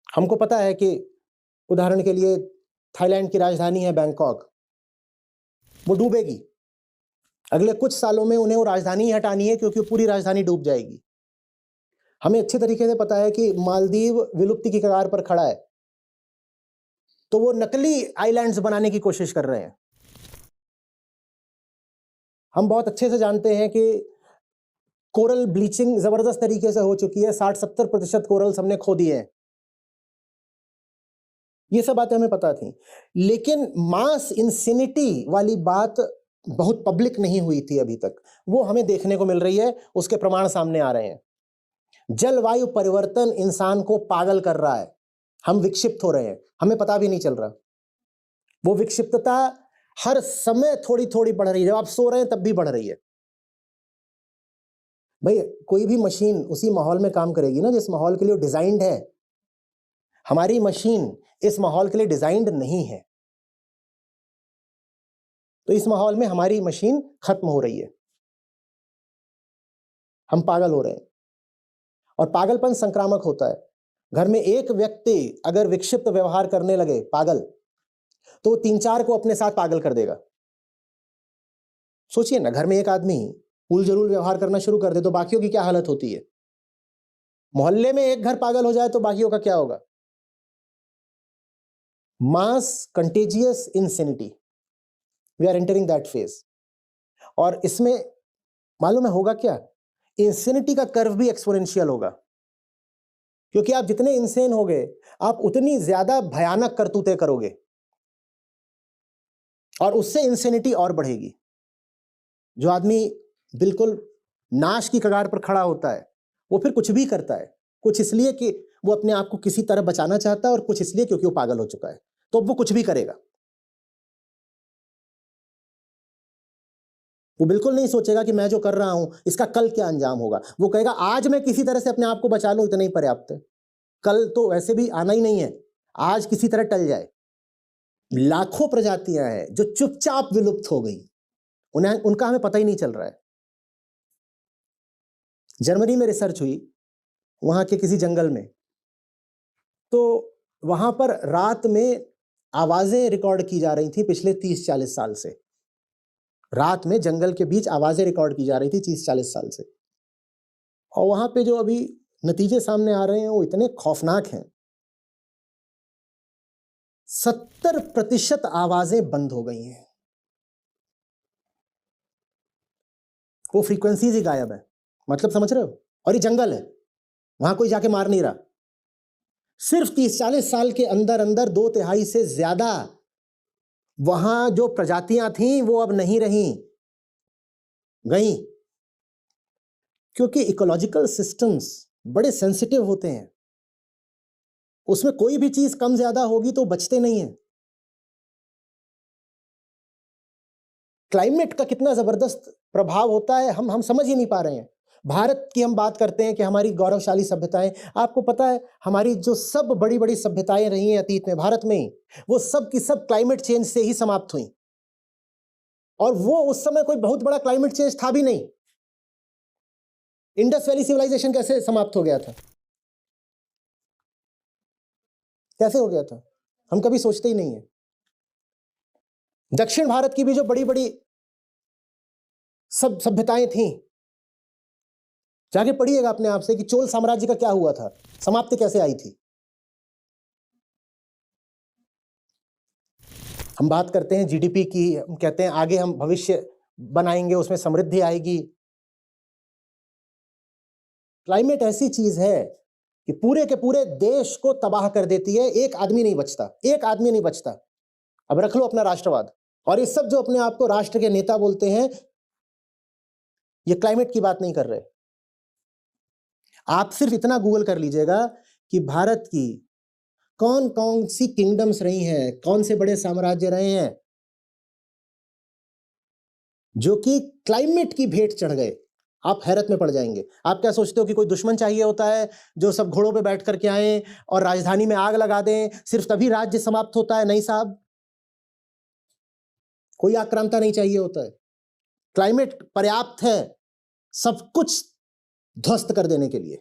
हमको पता है कि उदाहरण के लिए थाईलैंड की राजधानी है बैंकॉक, वो डूबेगी। अगले कुछ सालों में उन्हें वो राजधानी ही हटानी है क्योंकि पूरी राजधानी डूब जाएगी। हमें अच्छे तरीके से पता है कि मालदीव विलुप्ति की कगार पर खड़ा है, तो वो नकली आइलैंड्स बनाने की कोशिश कर रहे हैं। हम बहुत अच्छे से जानते हैं कि कोरल ब्लीचिंग जबरदस्त तरीके से हो चुकी है, 60-70% कोरल्स हमने खो दिए हैं। ये सब बातें हमें पता थी, लेकिन मास इंसिनिटी वाली बात बहुत पब्लिक नहीं हुई थी अभी तक। वो हमें देखने को मिल रही है, उसके प्रमाण सामने आ रहे हैं। जलवायु परिवर्तन इंसान को पागल कर रहा है, हम विक्षिप्त हो रहे हैं, हमें पता भी नहीं चल रहा। वो विक्षिप्तता हर समय थोड़ी थोड़ी बढ़ रही है, जब आप सो रहे हैं तब भी बढ़ रही है। भाई कोई भी मशीन उसी माहौल में काम करेगी ना जिस माहौल के लिए डिजाइंड है। हमारी मशीन इस माहौल के लिए डिजाइंड नहीं है, तो इस माहौल में हमारी मशीन खत्म हो रही है, हम पागल हो रहे हैं। और पागलपन संक्रामक होता है। घर में एक व्यक्ति अगर विक्षिप्त व्यवहार करने लगे पागल, तो 3-4 को अपने साथ पागल कर देगा। सोचिए ना, घर में एक आदमी उल जलूल व्यवहार करना शुरू कर दे तो बाकियों की क्या हालत होती है। मोहल्ले में एक घर पागल हो जाए तो बाकियों का क्या होगा। Mass contagious insanity, we are entering that phase. और इसमें मालूम है होगा क्या, इंसेनिटी का कर्व भी एक्सपोनेंशियल होगा, क्योंकि आप जितने इंसेन होगे आप उतनी ज्यादा भयानक करतूतें करोगे और उससे इंसेनिटी और बढ़ेगी। जो आदमी बिल्कुल नाश की कगार पर खड़ा होता है वो फिर कुछ भी करता है, कुछ इसलिए कि वो अपने आप को किसी तरह बचाना चाहता है और कुछ इसलिए क्योंकि वो पागल हो चुका है, तो वो कुछ भी करेगा। वो बिल्कुल नहीं सोचेगा कि मैं जो कर रहा हूं इसका कल क्या अंजाम होगा। वो कहेगा आज मैं किसी तरह से अपने आप को बचा लूं, इतना ही पर्याप्त है, कल तो वैसे भी आना ही नहीं है, आज किसी तरह टल जाए। लाखों प्रजातियां हैं जो चुपचाप विलुप्त हो गई, उनका हमें पता ही नहीं चल रहा है। जर्मनी में रिसर्च हुई, वहां के किसी जंगल में, तो वहां पर रात में आवाजें रिकॉर्ड की जा रही थी पिछले 30-40 साल से। रात में जंगल के बीच आवाजें रिकॉर्ड की जा रही थी 30-40 साल से, और वहां पे जो अभी नतीजे सामने आ रहे हैं वो इतने खौफनाक हैं। 70% आवाजें बंद हो गई हैं, वो फ्रीक्वेंसीज ही गायब है। मतलब समझ रहे हो। और ये जंगल है, वहां कोई जाके मार नहीं रहा। सिर्फ 30-40 साल के अंदर अंदर 2/3 से ज्यादा वहां जो प्रजातियां थीं वो अब नहीं रही गई, क्योंकि इकोलॉजिकल सिस्टम्स बड़े सेंसिटिव होते हैं, उसमें कोई भी चीज कम ज्यादा होगी तो बचते नहीं है। क्लाइमेट का कितना जबरदस्त प्रभाव होता है हम समझ ही नहीं पा रहे हैं। भारत की हम बात करते हैं कि हमारी गौरवशाली सभ्यताएं, आपको पता है हमारी जो सब बड़ी बड़ी सभ्यताएं रही हैं अतीत में भारत में ही, वो सब की सब क्लाइमेट चेंज से ही समाप्त हुई। और वो उस समय कोई बहुत बड़ा क्लाइमेट चेंज था भी नहीं। इंडस वैली सिविलाइजेशन कैसे समाप्त हो गया था, कैसे हो गया था, हम कभी सोचते ही नहीं है। दक्षिण भारत की भी जो बड़ी बड़ी सब सभ्यताएं थीं, जाके पढ़िएगा अपने आप से कि चोल साम्राज्य का क्या हुआ था, समाप्ति कैसे आई थी। हम बात करते हैं जीडीपी की, हम कहते हैं आगे हम भविष्य बनाएंगे, उसमें समृद्धि आएगी। क्लाइमेट ऐसी चीज है कि पूरे के पूरे देश को तबाह कर देती है, एक आदमी नहीं बचता, एक आदमी नहीं बचता। अब रख लो अपना राष्ट्रवाद, और ये सब जो अपने आप को राष्ट्र के नेता बोलते हैं, ये क्लाइमेट की बात नहीं कर रहे। आप सिर्फ इतना गूगल कर लीजिएगा कि भारत की कौन कौन सी किंगडम्स रही हैं, कौन से बड़े साम्राज्य रहे हैं जो कि क्लाइमेट की भेंट चढ़ गए, आप हैरत में पड़ जाएंगे। आप क्या सोचते हो कि कोई दुश्मन चाहिए होता है जो सब घोड़ों पे बैठ करके आए और राजधानी में आग लगा दें, सिर्फ तभी राज्य समाप्त होता है? नहीं साहब, कोई आक्रांता नहीं चाहिए होता है। क्लाइमेट पर्याप्त है सब कुछ ध्वस्त कर देने के लिए।